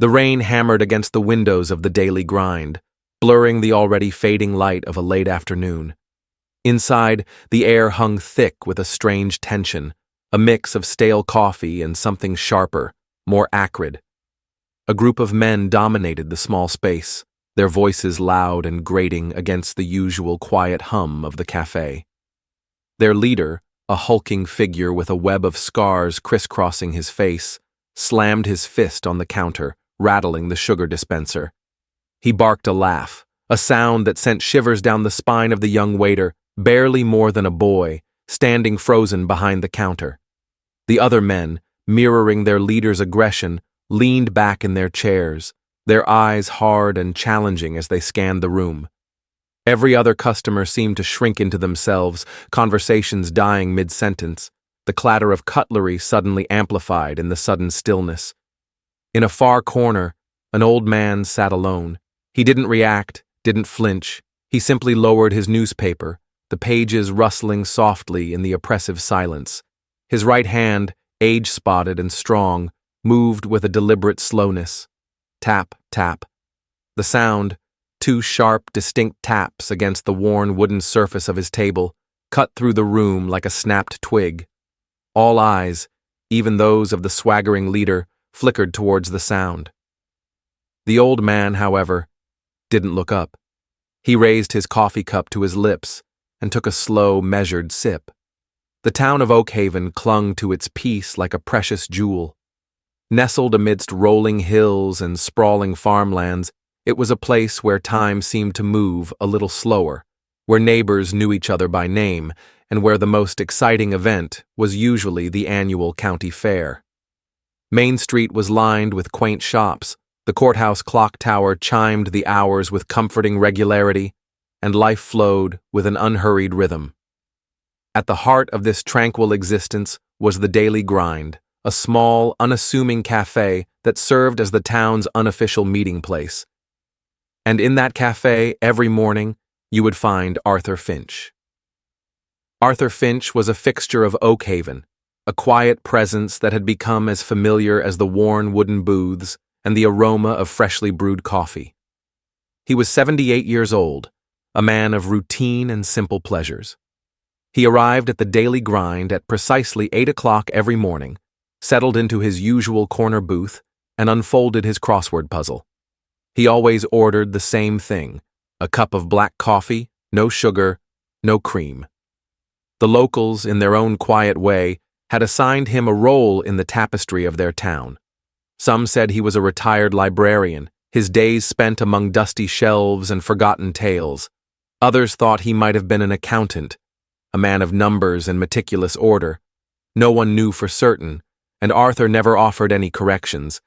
The rain hammered against the windows of the daily grind, blurring the already fading light of a late afternoon. Inside, the air hung thick with a strange tension, a mix of stale coffee and something sharper, more acrid. A group of men dominated the small space, their voices loud and grating against the usual quiet hum of the cafe. Their leader, a hulking figure with a web of scars crisscrossing his face, slammed his fist on the counter, rattling the sugar dispenser. He barked a laugh, a sound that sent shivers down the spine of the young waiter, barely more than a boy, standing frozen behind the counter. The other men, mirroring their leader's aggression, leaned back in their chairs, their eyes hard and challenging as they scanned the room. Every other customer seemed to shrink into themselves, conversations dying mid-sentence, the clatter of cutlery suddenly amplified in the sudden stillness. In a far corner, an old man sat alone. He didn't react, didn't flinch. He simply lowered his newspaper, the pages rustling softly in the oppressive silence. His right hand, age-spotted and strong, moved with a deliberate slowness. Tap, tap. The sound, two sharp, distinct taps against the worn wooden surface of his table, cut through the room like a snapped twig. All eyes, even those of the swaggering leader, flickered towards the sound. The old man, however, didn't look up. He raised his coffee cup to his lips and took a slow, measured sip. The town of Oakhaven clung to its peace like a precious jewel. Nestled amidst rolling hills and sprawling farmlands, it was a place where time seemed to move a little slower, where neighbors knew each other by name, and where the most exciting event was usually the annual county fair. Main Street was lined with quaint shops, the courthouse clock tower chimed the hours with comforting regularity, and life flowed with an unhurried rhythm. At the heart of this tranquil existence was the daily grind, a small, unassuming cafe that served as the town's unofficial meeting place. And in that cafe, every morning, you would find Arthur Finch. Arthur Finch was a fixture of Oakhaven, a quiet presence that had become as familiar as the worn wooden booths and the aroma of freshly brewed coffee. He was 78 years old, a man of routine and simple pleasures. He arrived at the daily grind at precisely 8 o'clock every morning, settled into his usual corner booth, and unfolded his crossword puzzle. He always ordered the same thing, a cup of black coffee, no sugar, no cream. The locals, in their own quiet way, had assigned him a role in the tapestry of their town. Some said he was a retired librarian, his days spent among dusty shelves and forgotten tales. Others thought he might have been an accountant, a man of numbers and meticulous order. No one knew for certain, and Arthur never offered any corrections.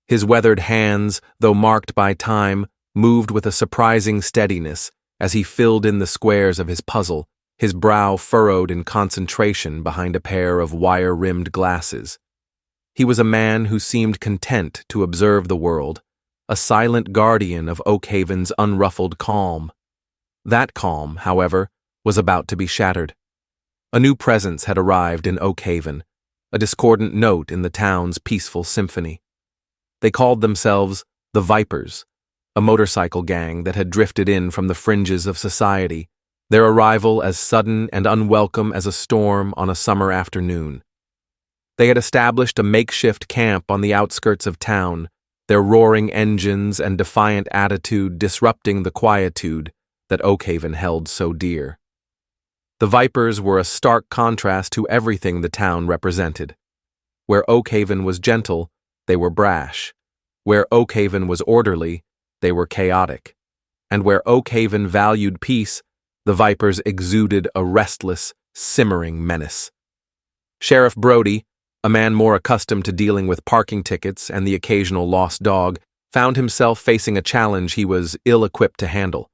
His weathered hands, though marked by time, moved with a surprising steadiness as he filled in the squares of his puzzle, his brow furrowed in concentration behind a pair of wire-rimmed glasses. He was a man who seemed content to observe the world, a silent guardian of Oakhaven's unruffled calm. That calm, however, was about to be shattered. A new presence had arrived in Oakhaven, a discordant note in the town's peaceful symphony. They called themselves the Vipers, a motorcycle gang that had drifted in from the fringes of society, their arrival as sudden and unwelcome as a storm on a summer afternoon. They had established a makeshift camp on the outskirts of town, their roaring engines and defiant attitude disrupting the quietude that Oakhaven held so dear. The Vipers were a stark contrast to everything the town represented. Where Oakhaven was gentle, they were brash. Where Oakhaven was orderly, they were chaotic. And where Oakhaven valued peace, the Vipers exuded a restless, simmering menace. Sheriff Brody, a man more accustomed to dealing with parking tickets and the occasional lost dog, found himself facing a challenge he was ill-equipped to handle.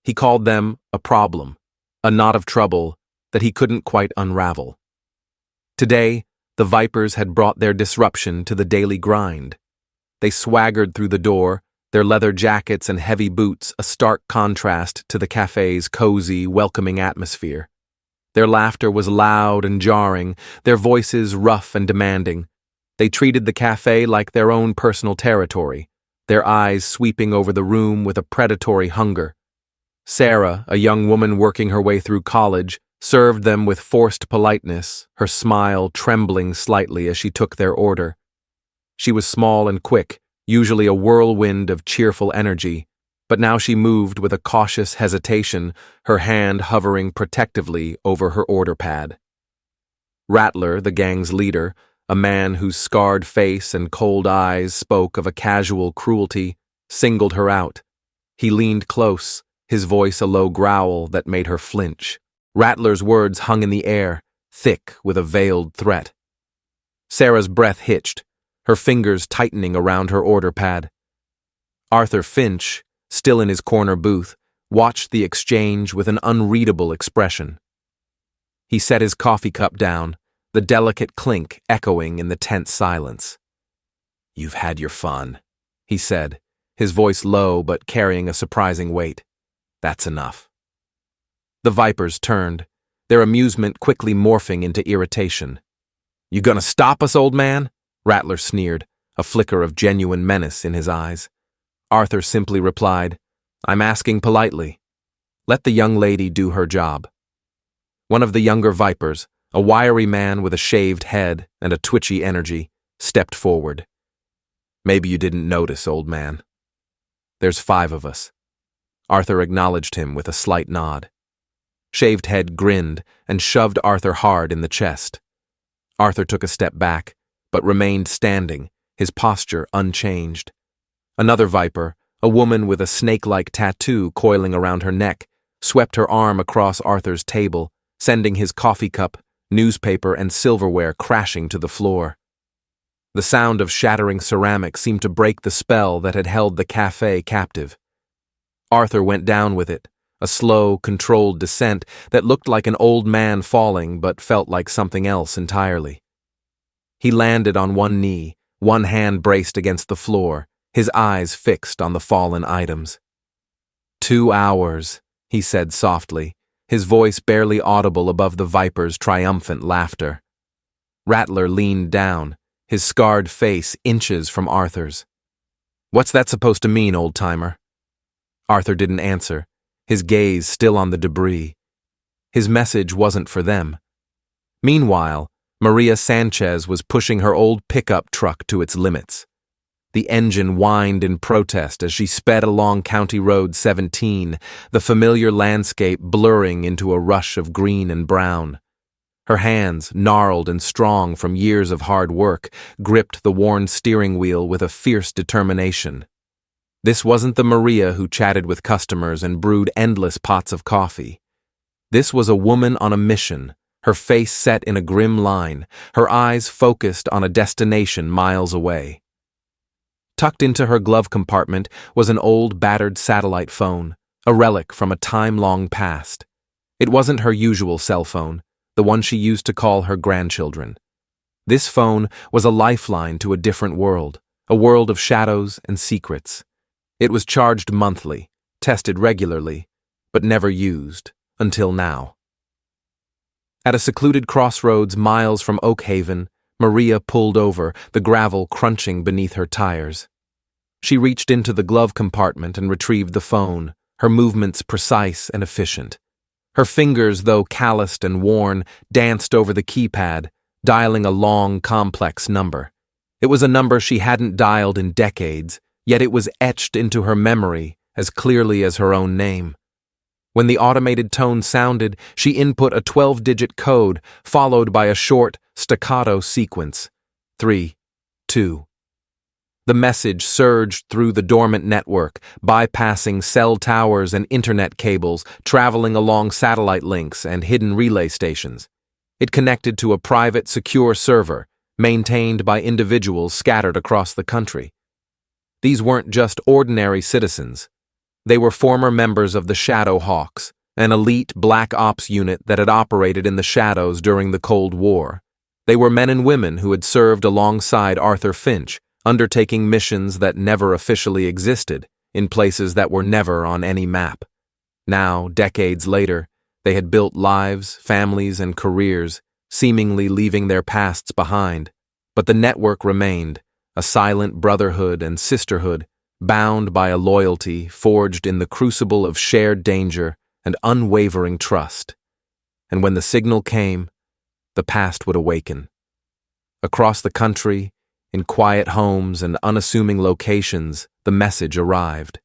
He called them a problem, a knot of trouble that he couldn't quite unravel. Today, the Vipers had brought their disruption to the daily grind. They swaggered through the door, their leather jackets and heavy boots a stark contrast to the cafe's cozy, welcoming atmosphere. Their laughter was loud and jarring, their voices rough and demanding. They treated the cafe like their own personal territory, their eyes sweeping over the room with a predatory hunger. Sarah, a young woman working her way through college, served them with forced politeness, her smile trembling slightly as she took their order. She was small and quick, usually a whirlwind of cheerful energy, but now she moved with a cautious hesitation, her hand hovering protectively over her order pad. Rattler, the gang's leader, a man whose scarred face and cold eyes spoke of a casual cruelty, singled her out. He leaned close, his voice a low growl that made her flinch. Rattler's words hung in the air, thick with a veiled threat. Sarah's breath hitched, her fingers tightening around her order pad. Arthur Finch, still in his corner booth, watched the exchange with an unreadable expression. He set his coffee cup down, the delicate clink echoing in the tense silence. "You've had your fun," he said, his voice low but carrying a surprising weight. "That's enough." The Vipers turned, their amusement quickly morphing into irritation. "You gonna stop us, old man?" Rattler sneered, a flicker of genuine menace in his eyes. Arthur simply replied, "I'm asking politely. Let the young lady do her job." One of the younger Vipers, a wiry man with a shaved head and a twitchy energy, stepped forward. "Maybe you didn't notice, old man. There's 5 of us." Arthur acknowledged him with a slight nod. Shaved Head grinned and shoved Arthur hard in the chest. Arthur took a step back, but remained standing, his posture unchanged. Another Viper, a woman with a snake-like tattoo coiling around her neck, swept her arm across Arthur's table, sending his coffee cup, newspaper, and silverware crashing to the floor. The sound of shattering ceramic seemed to break the spell that had held the cafe captive. Arthur went down with it, a slow, controlled descent that looked like an old man falling but felt like something else entirely. He landed on one knee, one hand braced against the floor, his eyes fixed on the fallen items. 2 hours, he said softly, his voice barely audible above the Viper's triumphant laughter. Rattler leaned down, his scarred face inches from Arthur's. "What's that supposed to mean, old-timer?" Arthur didn't answer, his gaze still on the debris. His message wasn't for them. Meanwhile, Maria Sanchez was pushing her old pickup truck to its limits. The engine whined in protest as she sped along County Road 17, the familiar landscape blurring into a rush of green and brown. Her hands, gnarled and strong from years of hard work, gripped the worn steering wheel with a fierce determination. This wasn't the Maria who chatted with customers and brewed endless pots of coffee. This was a woman on a mission, her face set in a grim line, her eyes focused on a destination miles away. Tucked into her glove compartment was an old, battered satellite phone, a relic from a time long past. It wasn't her usual cell phone, the one she used to call her grandchildren. This phone was a lifeline to a different world, a world of shadows and secrets. It was charged monthly, tested regularly, but never used, until now. At a secluded crossroads miles from Oakhaven, Maria pulled over, the gravel crunching beneath her tires. She reached into the glove compartment and retrieved the phone, her movements precise and efficient. Her fingers, though calloused and worn, danced over the keypad, dialing a long, complex number. It was a number she hadn't dialed in decades, yet it was etched into her memory as clearly as her own name. When the automated tone sounded, she input a 12-digit code followed by a short, staccato sequence. 3, 2. The message surged through the dormant network, bypassing cell towers and internet cables, traveling along satellite links and hidden relay stations. It connected to a private, secure server, maintained by individuals scattered across the country. These weren't just ordinary citizens. They were former members of the Shadow Hawks, an elite black ops unit that had operated in the shadows during the Cold War. They were men and women who had served alongside Arthur Finch, undertaking missions that never officially existed, in places that were never on any map. Now, decades later, they had built lives, families, and careers, seemingly leaving their pasts behind. But the network remained, a silent brotherhood and sisterhood, bound by a loyalty forged in the crucible of shared danger and unwavering trust. And when the signal came, the past would awaken. Across the country, in quiet homes and unassuming locations, the message arrived.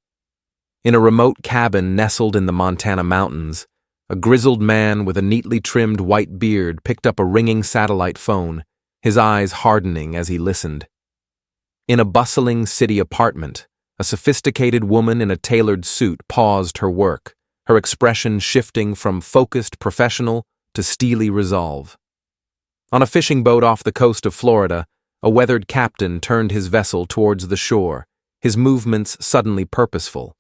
In a remote cabin nestled in the Montana mountains, a grizzled man with a neatly trimmed white beard picked up a ringing satellite phone, his eyes hardening as he listened. In a bustling city apartment, a sophisticated woman in a tailored suit paused her work, her expression shifting from focused professional to steely resolve. On a fishing boat off the coast of Florida, a weathered captain turned his vessel towards the shore, his movements suddenly purposeful.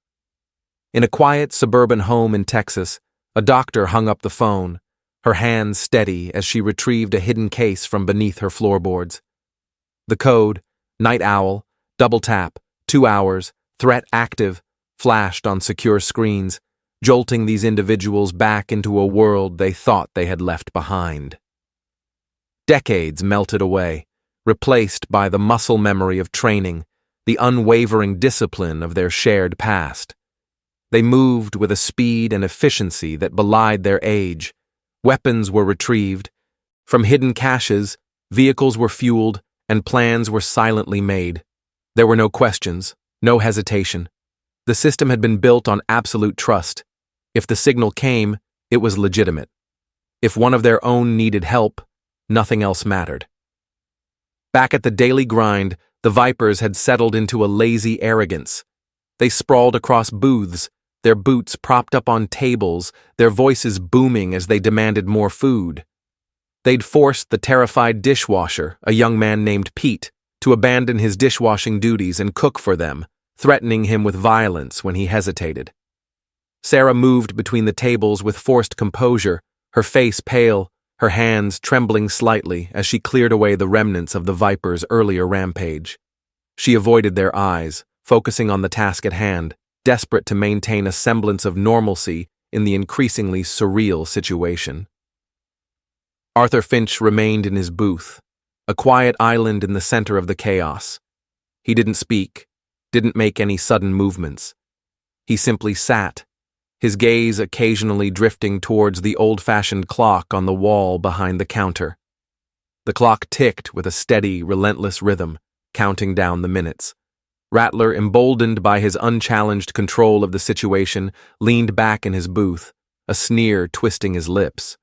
In a quiet suburban home in Texas, a doctor hung up the phone, her hands steady as she retrieved a hidden case from beneath her floorboards. The code, night owl, double tap, 2 hours, threat active, flashed on secure screens, jolting these individuals back into a world they thought they had left behind. Decades melted away, replaced by the muscle memory of training, the unwavering discipline of their shared past. They moved with a speed and efficiency that belied their age. Weapons were retrieved. From hidden caches, vehicles were fueled, and plans were silently made. There were no questions, no hesitation. The system had been built on absolute trust. If the signal came, it was legitimate. If one of their own needed help, nothing else mattered. Back at the daily grind, the Vipers had settled into a lazy arrogance. They sprawled across booths, their boots propped up on tables, their voices booming as they demanded more food. They'd forced the terrified dishwasher, a young man named Pete, to abandon his dishwashing duties and cook for them, threatening him with violence when he hesitated. Sarah moved between the tables with forced composure, her face pale, her hands trembling slightly as she cleared away the remnants of the Viper's earlier rampage. She avoided their eyes, focusing on the task at hand, desperate to maintain a semblance of normalcy in the increasingly surreal situation. Arthur Finch remained in his booth, a quiet island in the center of the chaos. He didn't speak, didn't make any sudden movements. He simply sat, his gaze occasionally drifting towards the old-fashioned clock on the wall behind the counter. The clock ticked with a steady, relentless rhythm, counting down the minutes. Rattler, emboldened by his unchallenged control of the situation, leaned back in his booth, a sneer twisting his lips.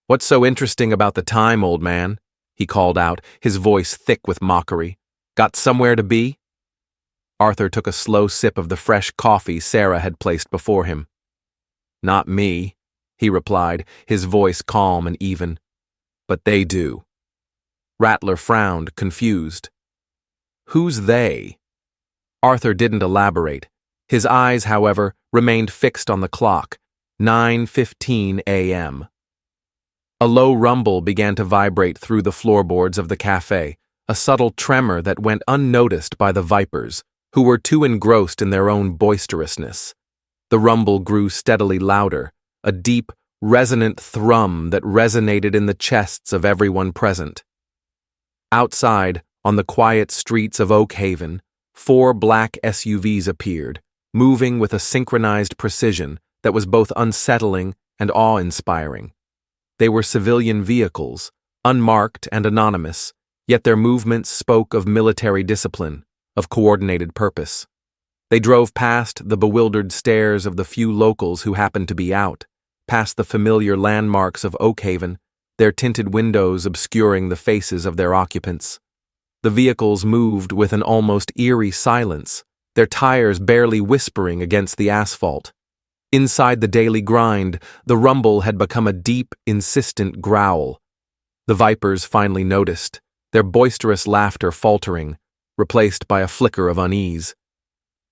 "What's so interesting about the time, old man?" he called out, his voice thick with mockery. "Got somewhere to be?" Arthur took a slow sip of the fresh coffee Sarah had placed before him. "Not me," he replied, his voice calm and even. "But they do." Rattler frowned, confused. "Who's they?" Arthur didn't elaborate. His eyes, however, remained fixed on the clock, 9:15 a.m. A low rumble began to vibrate through the floorboards of the cafe, a subtle tremor that went unnoticed by the Vipers, who were too engrossed in their own boisterousness. The rumble grew steadily louder, a deep, resonant thrum that resonated in the chests of everyone present. Outside, on the quiet streets of Oakhaven, 4 black SUVs appeared, moving with a synchronized precision that was both unsettling and awe-inspiring. They were civilian vehicles, unmarked and anonymous, yet their movements spoke of military discipline, of coordinated purpose. They drove past the bewildered stares of the few locals who happened to be out, past the familiar landmarks of Oakhaven, their tinted windows obscuring the faces of their occupants. The vehicles moved with an almost eerie silence, their tires barely whispering against the asphalt. Inside the daily grind, the rumble had become a deep, insistent growl. The Vipers finally noticed, their boisterous laughter faltering, replaced by a flicker of unease.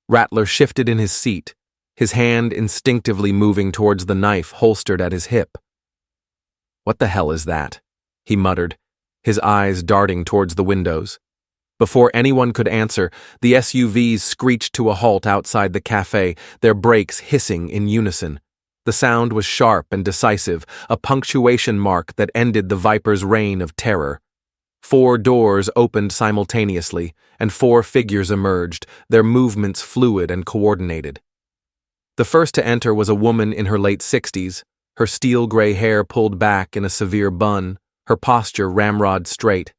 Rattler shifted in his seat, his hand instinctively moving towards the knife holstered at his hip. "What the hell is that?" he muttered, his eyes darting towards the windows. Before anyone could answer, the SUVs screeched to a halt outside the cafe, their brakes hissing in unison. The sound was sharp and decisive, a punctuation mark that ended the Viper's reign of terror. 4 doors opened simultaneously, and 4 figures emerged, their movements fluid and coordinated. The first to enter was a woman in her late 60s, her steel-gray hair pulled back in a severe bun, her posture ramrod straight.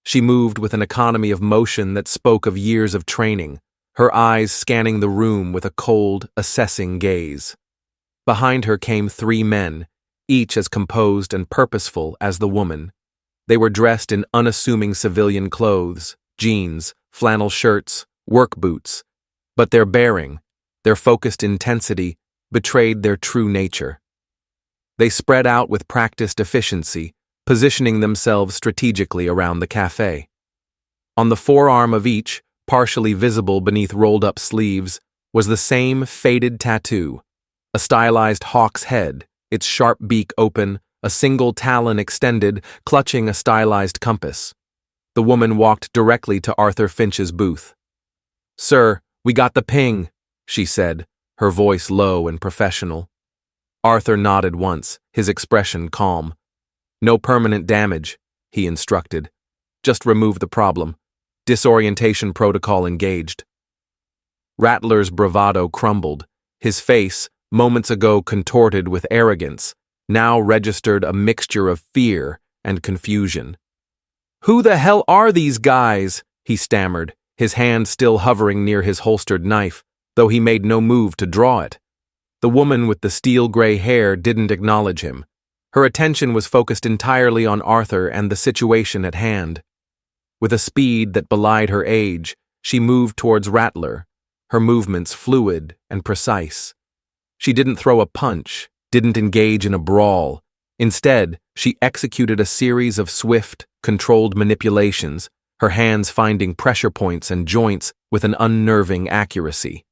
She moved with an economy of motion that spoke of years of training, her eyes scanning the room with a cold, assessing gaze. Behind her came 3 men, each as composed and purposeful as the woman. They were dressed in unassuming civilian clothes, jeans, flannel shirts, work boots, but their bearing, their focused intensity, betrayed their true nature. They spread out with practiced efficiency, positioning themselves strategically around the cafe. On the forearm of each, partially visible beneath rolled-up sleeves, was the same faded tattoo, a stylized hawk's head, its sharp beak open, a single talon extended, clutching a stylized compass. The woman walked directly to Arthur Finch's booth. "Sir, we got the ping," she said, her voice low and professional. Arthur nodded once, his expression calm. "No permanent damage," he instructed. "Just remove the problem. Disorientation protocol engaged." Rattler's bravado crumbled. His face, moments ago contorted with arrogance, now registered a mixture of fear and confusion. "Who the hell are these guys?" he stammered, his hand still hovering near his holstered knife, though he made no move to draw it. The woman with the steel-gray hair didn't acknowledge him. Her attention was focused entirely on Arthur and the situation at hand. With a speed that belied her age, she moved towards Rattler, her movements fluid and precise. She didn't throw a punch, didn't engage in a brawl. Instead, she executed a series of swift, controlled manipulations, her hands finding pressure points and joints with an unnerving accuracy.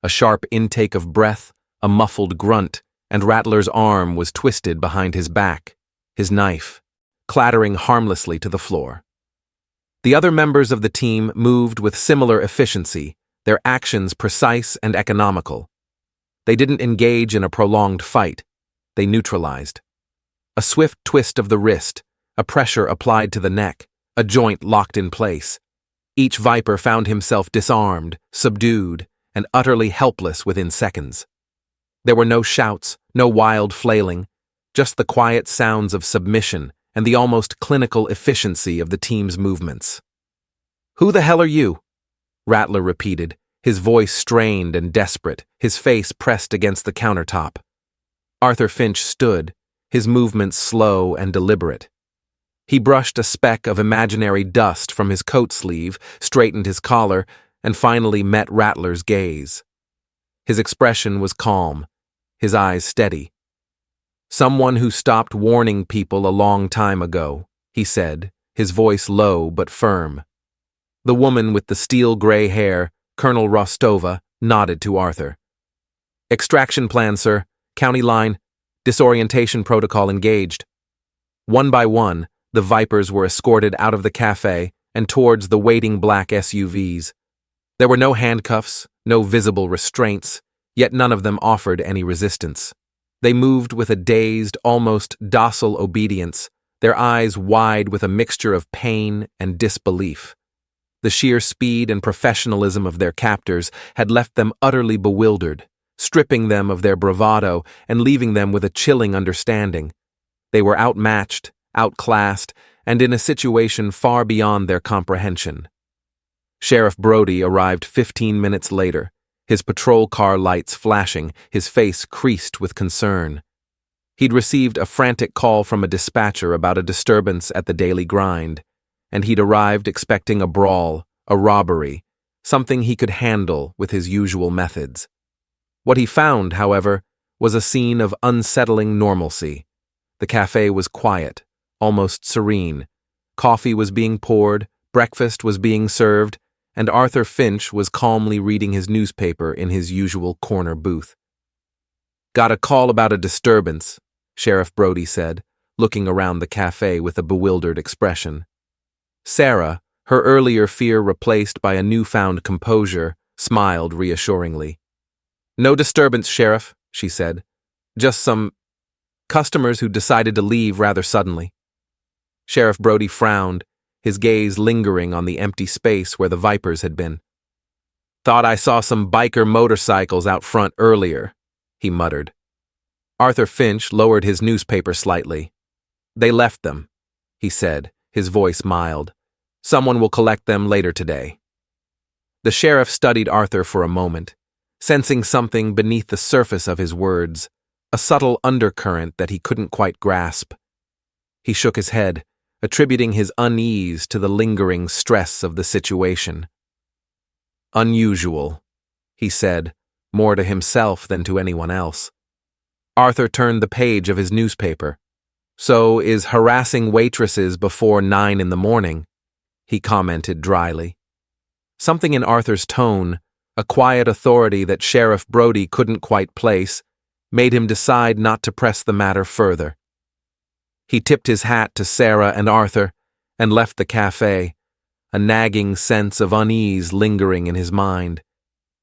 A sharp intake of breath, a muffled grunt, and Rattler's arm was twisted behind his back, his knife, clattering harmlessly to the floor. The other members of the team moved with similar efficiency, their actions precise and economical. They didn't engage in a prolonged fight. They neutralized. A swift twist of the wrist, a pressure applied to the neck, a joint locked in place. Each Viper found himself disarmed, subdued, and utterly helpless within seconds. There were no shouts, no wild flailing, just the quiet sounds of submission and the almost clinical efficiency of the team's movements. "Who the hell are you?" Rattler repeated, his voice strained and desperate, his face pressed against the countertop. Arthur Finch stood, his movements slow and deliberate. He brushed a speck of imaginary dust from his coat sleeve, straightened his collar, and finally met Rattler's gaze. His expression was calm, his eyes steady. "Someone who stopped warning people a long time ago," he said, his voice low but firm. The woman with the steel-gray hair, Colonel Rostova, nodded to Arthur. "Extraction plan, sir. County line. Disorientation protocol engaged." One by one, the Vipers were escorted out of the cafe and towards the waiting black SUVs. There were no handcuffs, no visible restraints, yet none of them offered any resistance. They moved with a dazed, almost docile obedience, their eyes wide with a mixture of pain and disbelief. The sheer speed and professionalism of their captors had left them utterly bewildered, stripping them of their bravado and leaving them with a chilling understanding. They were outmatched, outclassed, and in a situation far beyond their comprehension. Sheriff Brody arrived 15 minutes later, his patrol car lights flashing, his face creased with concern. He'd received a frantic call from a dispatcher about a disturbance at the Daily Grind, and he'd arrived expecting a brawl, a robbery, something he could handle with his usual methods. What he found, however, was a scene of unsettling normalcy. The cafe was quiet, almost serene. Coffee was being poured, breakfast was being served, and Arthur Finch was calmly reading his newspaper in his usual corner booth. "Got a call about a disturbance," Sheriff Brody said, looking around the cafe with a bewildered expression. Sarah, her earlier fear replaced by a newfound composure, smiled reassuringly. "No disturbance, Sheriff," she said. "Just some customers who decided to leave rather suddenly." Sheriff Brody frowned, his gaze lingering on the empty space where the Vipers had been. "Thought I saw some biker motorcycles out front earlier," he muttered. Arthur Finch lowered his newspaper slightly. "They left them," he said, his voice mild. "Someone will collect them later today." The sheriff studied Arthur for a moment, sensing something beneath the surface of his words, a subtle undercurrent that he couldn't quite grasp. He shook his head, attributing his unease to the lingering stress of the situation. "Unusual," he said, more to himself than to anyone else. Arthur turned the page of his newspaper. "So is harassing waitresses before 9 in the morning," he commented dryly. Something in Arthur's tone, a quiet authority that Sheriff Brody couldn't quite place, made him decide not to press the matter further. He tipped his hat to Sarah and Arthur and left the cafe, a nagging sense of unease lingering in his mind.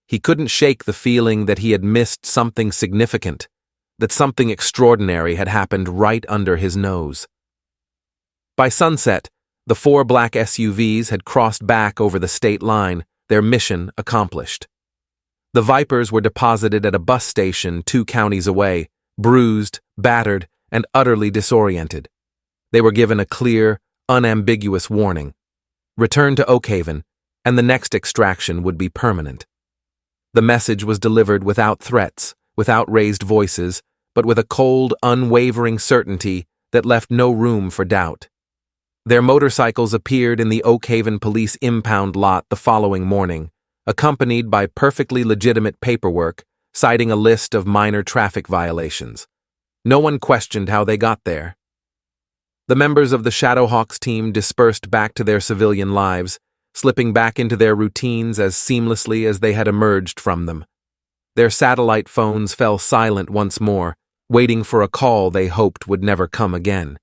He couldn't shake the feeling that he had missed something significant, that something extraordinary had happened right under his nose. By sunset, the 4 black SUVs had crossed back over the state line, their mission accomplished. The Vipers were deposited at a bus station 2 counties away, bruised, battered, and utterly disoriented. They were given a clear, unambiguous warning. Return to Oakhaven, and the next extraction would be permanent. The message was delivered without threats, without raised voices, but with a cold, unwavering certainty that left no room for doubt. Their motorcycles appeared in the Oakhaven police impound lot the following morning, accompanied by perfectly legitimate paperwork citing a list of minor traffic violations. No one questioned how they got there. The members of the Shadowhawks team dispersed back to their civilian lives, slipping back into their routines as seamlessly as they had emerged from them. Their satellite phones fell silent once more, waiting for a call they hoped would never come again.